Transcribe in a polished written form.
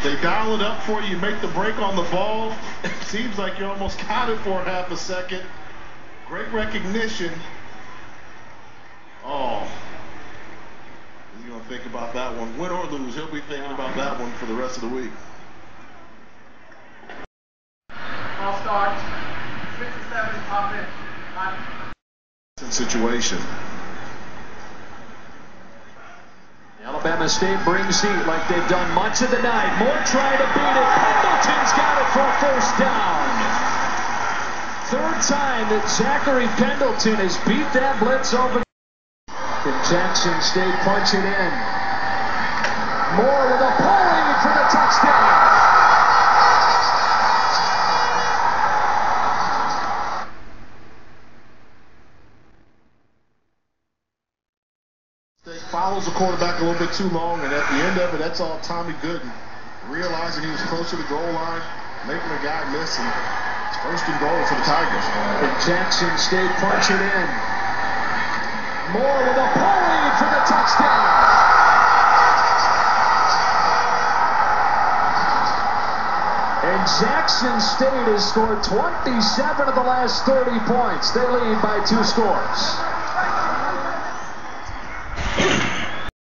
They dial it up for you. You make the break on the ball. It seems like you're almost counted for half a second. Great recognition. Oh. He's going to think about that one. Win or lose, he'll be thinking about that one for the rest of the week. Ball starts. 6 to 7, offense. Situation. Alabama State brings heat like they've done much of the night. Moore trying to beat it. Pendleton's got it for a first down. Third time that Zachary Pendleton has beat that blitz over. And Jackson State punch it in. Moore with a pull lead for the touchdown. Follows the quarterback a little bit too long, and at the end of it, that's all Tommy Gooden realizing he was close to the goal line, making the guy miss, and it's first and goal for the Tigers. And Jackson State punch it in. Moore with a pull lead for the touchdown. And Jackson State has scored 27 of the last 30 points. They lead by 2 scores.